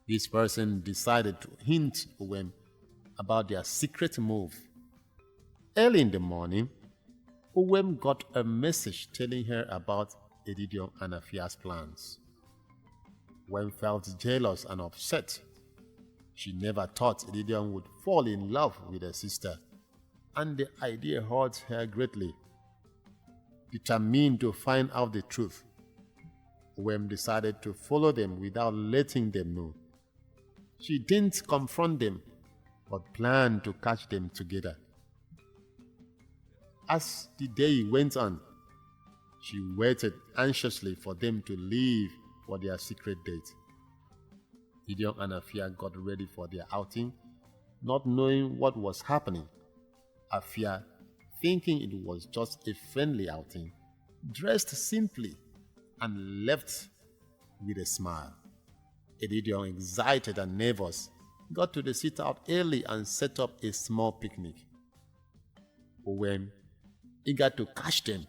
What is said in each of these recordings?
This person decided to hint Owem about their secret move. Early in the morning, Owem got a message telling her about Edidion and Afia's plans. Owem felt jealous and upset. She never thought Edidion would fall in love with her sister, and the idea hurt her greatly. Determined to find out the truth, Owem decided to follow them without letting them know. She didn't confront them, but planned to catch them together. As the day went on, she waited anxiously for them to leave for their secret date. Gideon and Afia got ready for their outing, not knowing what was happening. Afia, thinking it was just a friendly outing, dressed simply and left with a smile. Gideon, excited and nervous, got to the sit-out early and set up a small picnic. Owem, eager to catch them,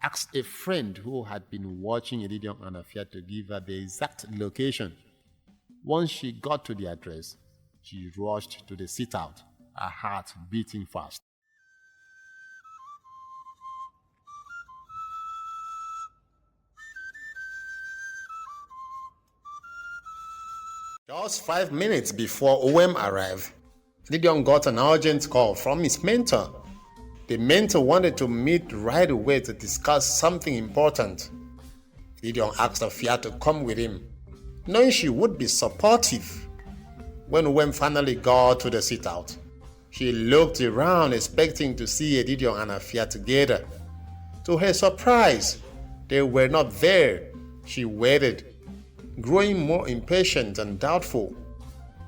asked a friend who had been watching Gideon and Afia to give her the exact location. Once she got to the address, she rushed to the sit-out, her heart beating fast. Just 5 minutes before Owem arrived, Gideon got an urgent call from his mentor. The mentor wanted to meet right away to discuss something important. Gideon asked Afia to come with him, knowing she would be supportive. When Owem finally got to the sit-out, she looked around expecting to see Gideon and Afia together. To her surprise, they were not there. She waited, growing more impatient and doubtful.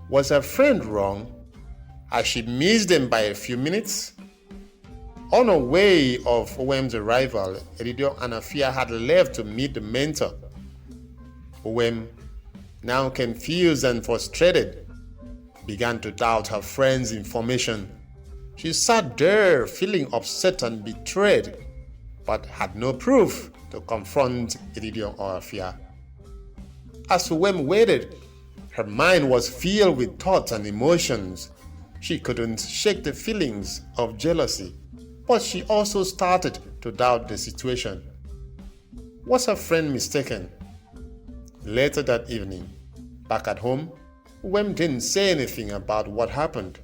Was her friend wrong? Had she missed them by a few minutes? On the way of Owem's arrival, Gideon and Afia had left to meet the mentor. Owem, now confused and frustrated, began to doubt her friend's information. She sat there feeling upset and betrayed, but had no proof to confront Gideon or Afia. As Owem waited, her mind was filled with thoughts and emotions. She couldn't shake the feelings of jealousy, but she also started to doubt the situation. Was her friend mistaken? Later that evening, back at home, Owem didn't say anything about what happened.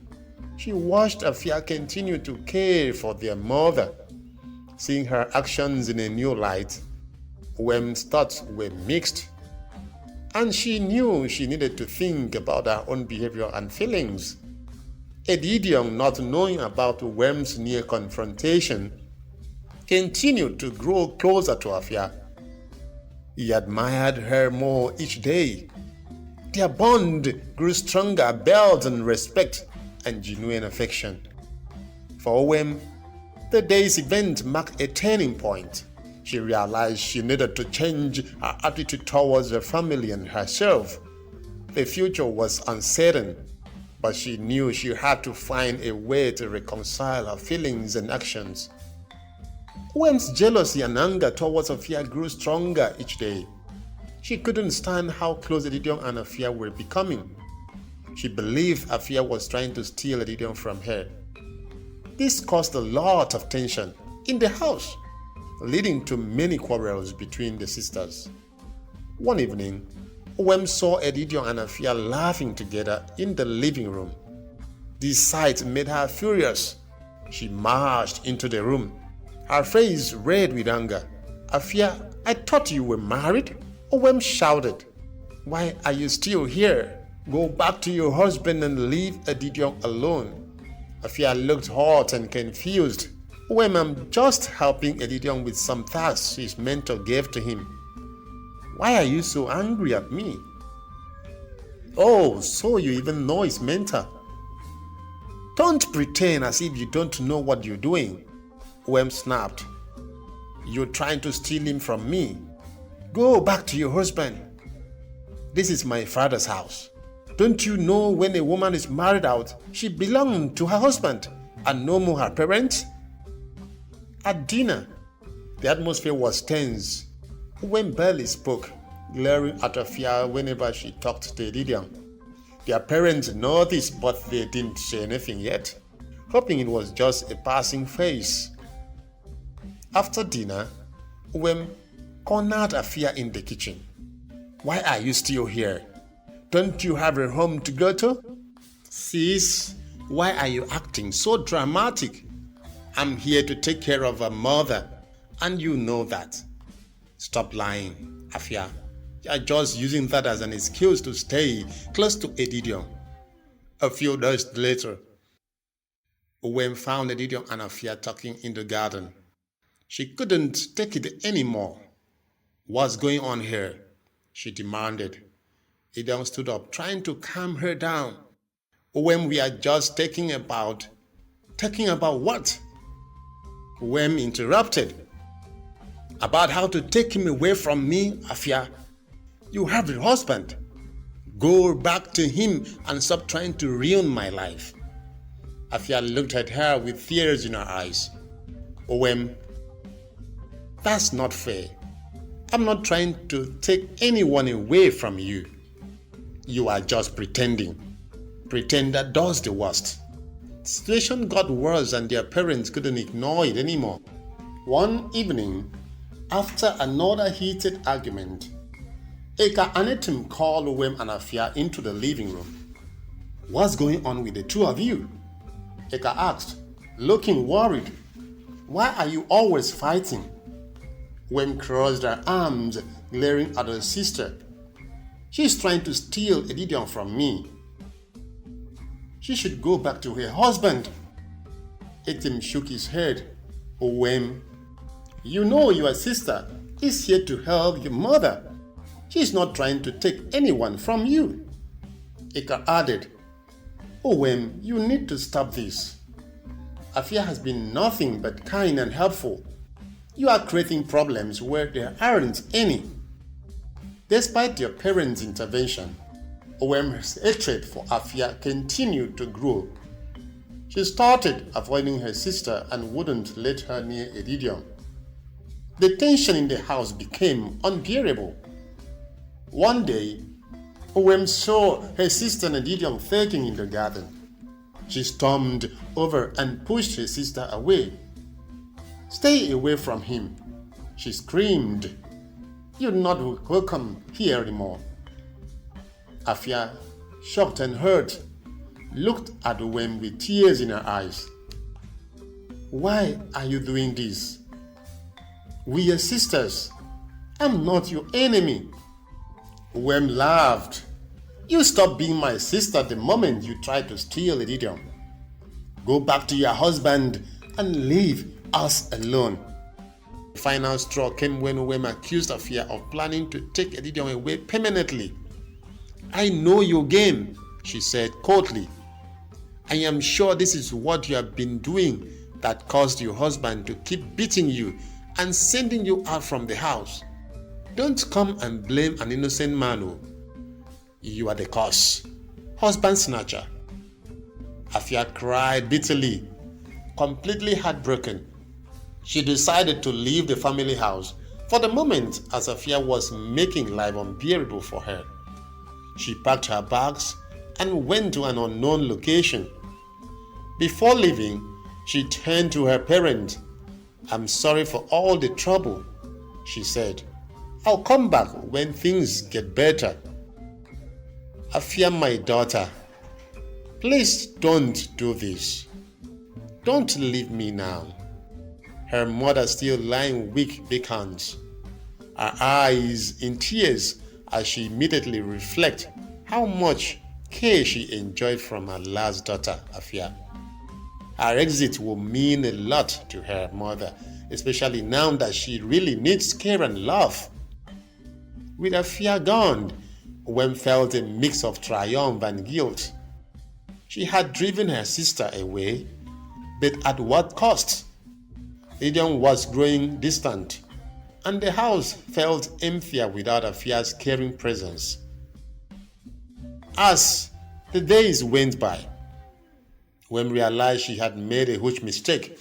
She watched Afia continue to care for their mother. Seeing her actions in a new light, Owem's thoughts were mixed, and she knew she needed to think about her own behavior and feelings. Gideon, not knowing about Owem's near confrontation, continued to grow closer to Afia. He admired her more each day. Their bond grew stronger, built on respect and genuine affection. For Owem, the day's event marked a turning point. She realized she needed to change her attitude towards her family and herself. The future was uncertain, but she knew she had to find a way to reconcile her feelings and actions. Owem's jealousy and anger towards Afia grew stronger each day. She couldn't stand how close Gideon and Afia were becoming. She believed Afia was trying to steal Gideon from her. This caused a lot of tension in the house, leading to many quarrels between the sisters. One evening, Owem saw Gideon and Afia laughing together in the living room. This sight made her furious. She marched into the room, her face red with anger. "Afia, I thought you were married," Owem shouted. "Why are you still here? Go back to your husband and leave Gideon alone." Afia looked hurt and confused. "Owem, I'm just helping Gideon with some tasks his mentor gave to him. Why are you so angry at me?" "Oh, so you even know his mentor? Don't pretend as if you don't know what you're doing," Owem snapped. "You're trying to steal him from me. Go back to your husband. This is my father's house. Don't you know when a woman is married out, she belongs to her husband and no more her parents?" At dinner, the atmosphere was tense. Owem barely spoke, glaring at Afia whenever she talked to Gideon. Their parents noticed, but they didn't say anything yet, hoping it was just a passing phase. After dinner, Uwem cornered Afia in the kitchen. "Why are you still here? Don't you have a home to go to?" "Sis, why are you acting so dramatic? I'm here to take care of a mother, and you know that." "Stop lying, Afia. You're just using that as an excuse to stay close to Edidion." A few days later, Uwem found Edidion and Afia talking in the garden. She couldn't take it anymore. "What's going on here?" she demanded. Edidion stood up, trying to calm her down. "Uwem, we are just talking about what?" Uwem interrupted. "About how to take him away from me, Afia. You have a husband. Go back to him and stop trying to ruin my life." Afia looked at her with tears in her eyes. "Uwem, that's not fair. I'm not trying to take anyone away from you. You are just pretending. Pretender does the worst." The situation got worse and their parents couldn't ignore it anymore. One evening, after another heated argument, Eka Anetim called Uwem and Afia into the living room. "What's going on with the two of you?" Eka asked, looking worried. "Why are you always fighting?" Uwem crossed her arms, glaring at her sister. "She's trying to steal Edidion from me. She should go back to her husband." Etim shook his head. "Uwem, you know your sister is here to help your mother. She's not trying to take anyone from you." Eka added, "Uwem, you need to stop this. Afia has been nothing but kind and helpful. You are creating problems where there aren't any." Despite your parents' intervention, Uwem's hatred for Afia continued to grow. She started avoiding her sister and wouldn't let her near Edidion. The tension in the house became unbearable. One day, Uwem saw her sister and Edidion fighting in the garden. She stormed over and pushed her sister away. "Stay away from him," she screamed. "You're not welcome here anymore." Afia, shocked and hurt, looked at Uwem with tears in her eyes. "Why are you doing this? We are sisters. I'm not your enemy." Uwem laughed. "You stop being my sister the moment you try to steal Edidion. Go back to your husband and leave us alone." The final straw came when Uwem accused Afia of planning to take Edidion away permanently. "I know your game," she said coldly. "I am sure this is what you have been doing that caused your husband to keep beating you and sending you out from the house. Don't come and blame an innocent man. Oh. You are the cause. Husband snatcher." Afia cried bitterly, completely heartbroken. She decided to leave the family house for the moment as Afia was making life unbearable for her. She packed her bags and went to an unknown location. Before leaving, she turned to her parents. "I'm sorry for all the trouble," she said. "I'll come back when things get better." "Afia, my daughter, please don't do this. Don't leave me now." Her mother still lying weak beckons, her eyes in tears as she immediately reflects how much care she enjoyed from her last daughter, Afia. Her exit will mean a lot to her mother, especially now that she really needs care and love. With Afia gone, Uwem felt a mix of triumph and guilt. She had driven her sister away, but at what cost? Edidion was growing distant, and the house felt emptier without Afia's caring presence. As the days went by, Uwem realized she had made a huge mistake.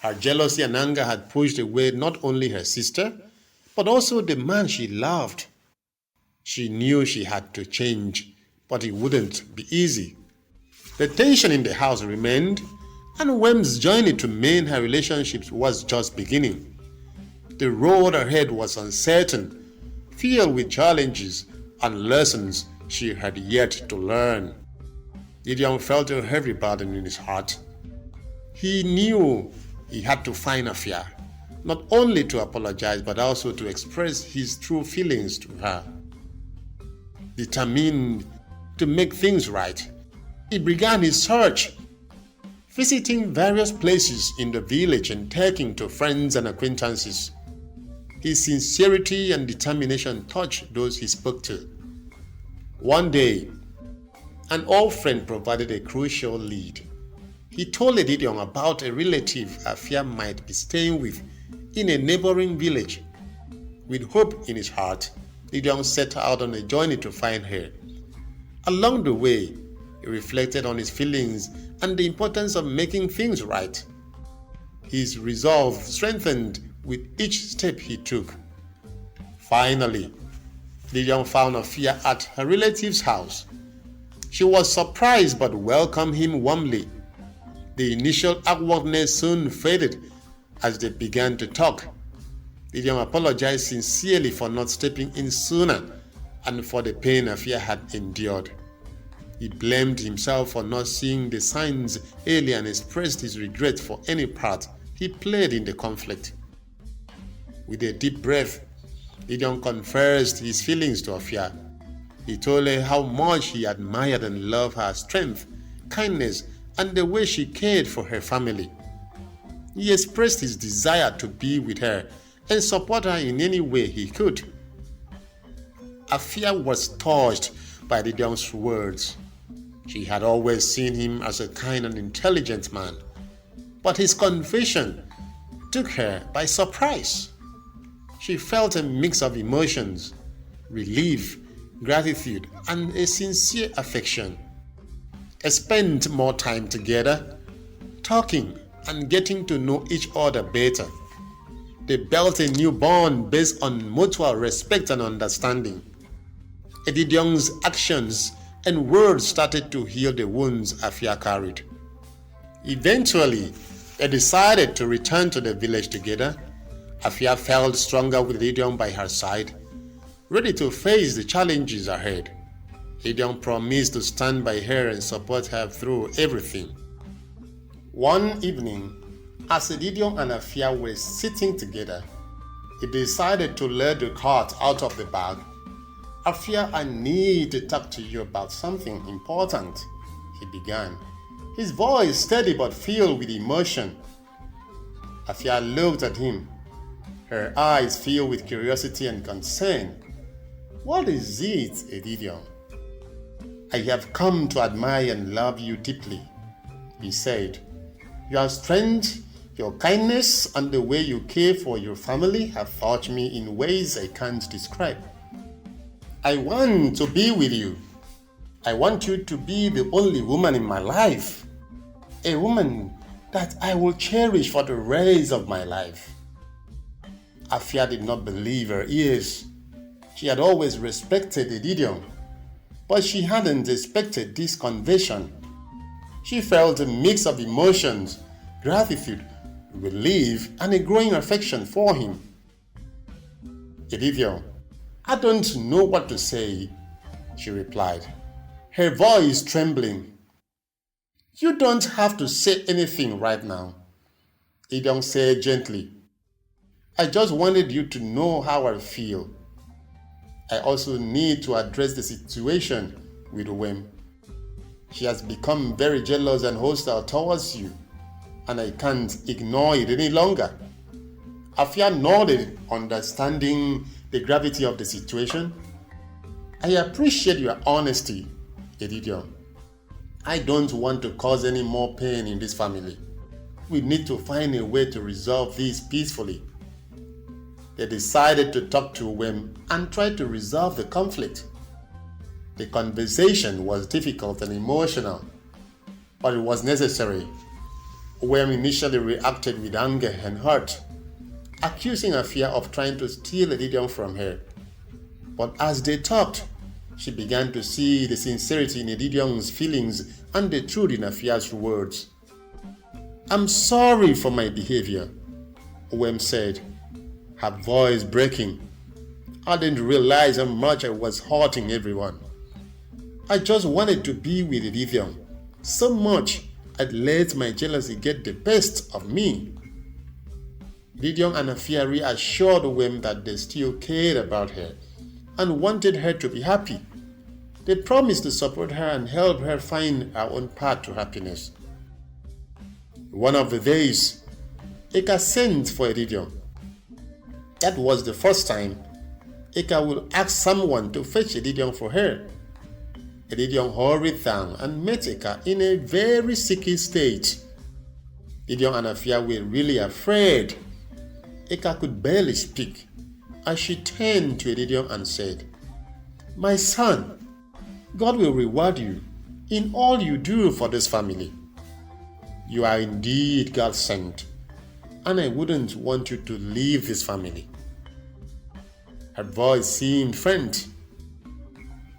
Her jealousy and anger had pushed away not only her sister, but also the man she loved. She knew she had to change, but it wouldn't be easy. The tension in the house remained, and Wem's journey to mend her relationships was just beginning. The road ahead was uncertain, filled with challenges and lessons she had yet to learn. Gideon felt a heavy burden in his heart. He knew he had to find Afia, not only to apologize but also to express his true feelings to her. Determined to make things right, he began his search, visiting various places in the village and talking to friends and acquaintances. His sincerity and determination touched those he spoke to. One day, an old friend provided a crucial lead. He told Gideon about a relative Afia might be staying with in a neighboring village. With hope in his heart, Gideon set out on a journey to find her. Along the way, he reflected on his feelings and the importance of making things right. His resolve strengthened with each step he took. Finally, Gideon found Afia at her relative's house. She was surprised but welcomed him warmly. The initial awkwardness soon faded as they began to talk. Gideon apologized sincerely for not stepping in sooner and for the pain Afia had endured. He blamed himself for not seeing the signs early and expressed his regret for any part he played in the conflict. With a deep breath, Gideon confessed his feelings to Afia. He told her how much he admired and loved her strength, kindness, and the way she cared for her family. He expressed his desire to be with her and support her in any way he could. Afia was touched by Gideon's words. She had always seen him as a kind and intelligent man, but his confession took her by surprise. She felt a mix of emotions, relief, gratitude, and a sincere affection. They spent more time together, talking and getting to know each other better. They built a new bond based on mutual respect and understanding. Gideon's actions and words started to heal the wounds Afia carried. Eventually, they decided to return to the village together. Afia felt stronger with Gideon by her side, ready to face the challenges ahead. Gideon promised to stand by her and support her through everything. One evening, as Gideon and Afia were sitting together, he decided to let the cat out of the bag. Afia, I need to talk to you about something important, he began, his voice steady but filled with emotion. Afia looked at him, her eyes filled with curiosity and concern. What is it, Gideon? I have come to admire and love you deeply, he said. Your strength, your kindness, and the way you care for your family have touched me in ways I can't describe. I want to be with you. I want you to be the only woman in my life, a woman that I will cherish for the rest of my life. Afia did not believe her ears. She had always respected Gideon, but she hadn't expected this confession. She felt a mix of emotions, gratitude, relief, and a growing affection for him. Gideon, I don't know what to say, she replied, her voice trembling. You don't have to say anything right now, Gideon said gently. I just wanted you to know how I feel. I also need to address the situation with Wem. She has become very jealous and hostile towards you, and I can't ignore it any longer. Afia nodded, understanding the gravity of the situation. I appreciate your honesty, Gideon. I don't want to cause any more pain in this family. We need to find a way to resolve this peacefully. They decided to talk to Wem and try to resolve the conflict. The conversation was difficult and emotional, but it was necessary. Wem initially reacted with anger and hurt, accusing Afia of trying to steal Gideon from her. But as they talked, She began to see the sincerity in Edidion's feelings and the truth in Afia's words. "I'm sorry for my behavior," Owem said, her voice breaking. "I didn't realize how much I was hurting everyone. I just wanted to be with Edidion so much I'd let my jealousy get the best of me." Edidion and Afia reassured Owem that they still cared about her and wanted her to be happy. They promised to support her and help her find her own path to happiness. One of the days, Eka sent for Edidion. That was the first time Eka would ask someone to fetch Edidion for her. Edidion hurried down and met Eka in a very sickly state. Edidion and Afia were really afraid. Eka could barely speak as she turned to Edidion and said, "My son, God will reward you in all you do for this family. You are indeed God sent, and I wouldn't want you to leave this family." Her voice seemed faint.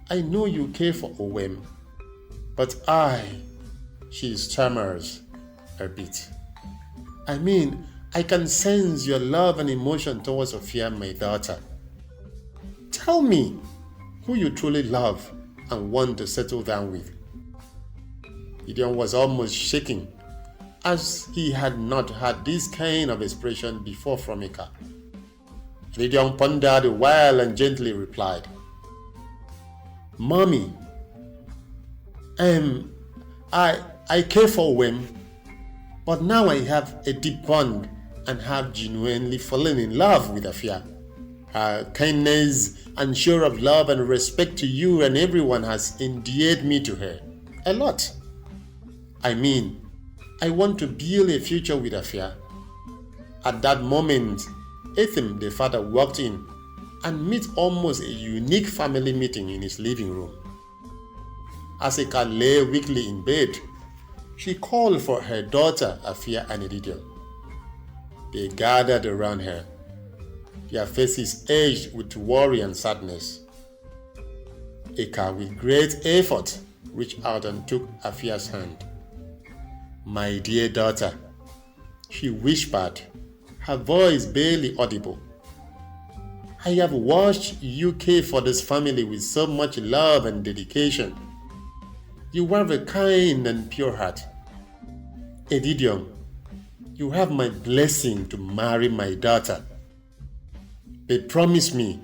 "I know you care for Owem, but she stammers a bit. I can sense your love and emotion towards Afia, my daughter. Tell me who you truly love and want to settle down with." Gideon was almost shaking, as he had not had this kind of expression before from Eka. Gideon pondered a while and gently replied, "Mommy, I care for Owem, but now I have a deep bond and have genuinely fallen in love with Afia. Her kindness and show of love and respect to you and everyone has endeared me to her a lot. I want to build a future with Afia." At that moment, Ethem, the father, walked in and met almost a unique family meeting in his living room. As Eka lay weakly in bed, she called for her daughter Afia and Edidion. They gathered around her, their faces edged with worry and sadness. Eka, with great effort, reached out and took Afia's hand. "My dear daughter," she whispered, her voice barely audible. "I have watched you care for this family with so much love and dedication. You have a kind and pure heart. Edidion, you have my blessing to marry my daughter. But promise me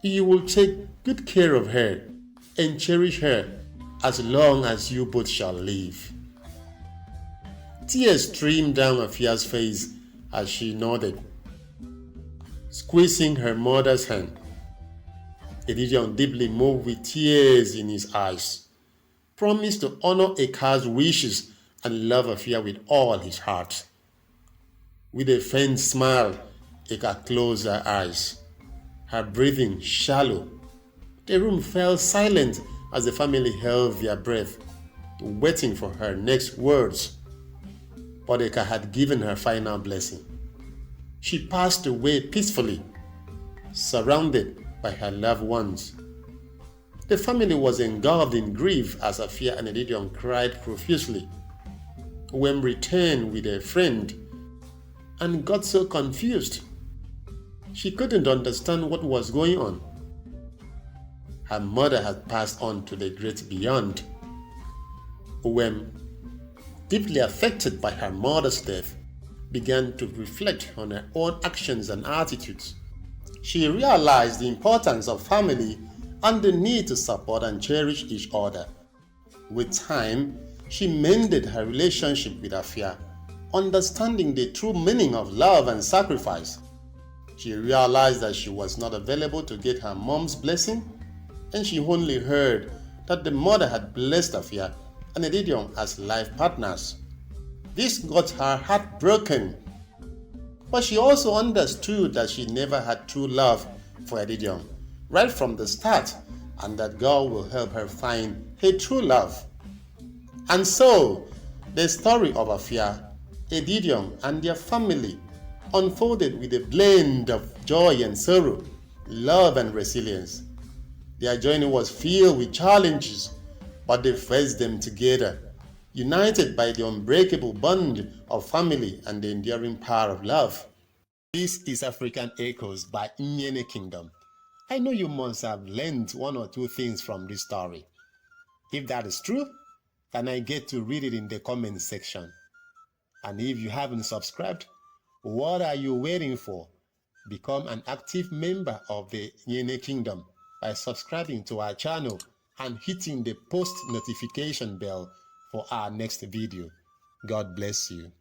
you will take good care of her and cherish her as long as you both shall live." Tears streamed down Afia's face as she nodded, squeezing her mother's hand. Edidion, deeply moved with tears in his eyes, promised to honor Eka's wishes and love Afia with all his heart. With a faint smile, Eka closed her eyes, her breathing shallow. The room fell silent as the family held their breath, waiting for her next words. But Eka had given her final blessing. She passed away peacefully, surrounded by her loved ones. The family was engulfed in grief as Afia and Edidion cried profusely. Owem returned with a friend and got so confused. She couldn't understand what was going on. Her mother had passed on to the great beyond. Owem, deeply affected by her mother's death, began to reflect on her own actions and attitudes. She realized the importance of family and the need to support and cherish each other. With time, she mended her relationship with Afia, understanding the true meaning of love and sacrifice. She realized that she was not available to get her mom's blessing, and she only heard that the mother had blessed Afia and Edidion as life partners. This got her heart broken, but she also understood that she never had true love for Edidion right from the start, and that God will help her find her true love. And so, the story of Afia, Edidion, and their family unfolded with a blend of joy and sorrow, love and resilience. Their journey was filled with challenges, but they faced them together, united by the unbreakable bond of family and the enduring power of love. This is African Echoes by Nyene Kingdom. I know you must have learned one or two things from this story. If that is true, can I get to read it in the comment section? And if you haven't subscribed, what are you waiting for? Become an active member of the Nyene Kingdom by subscribing to our channel and hitting the post notification bell for our next video. God bless you.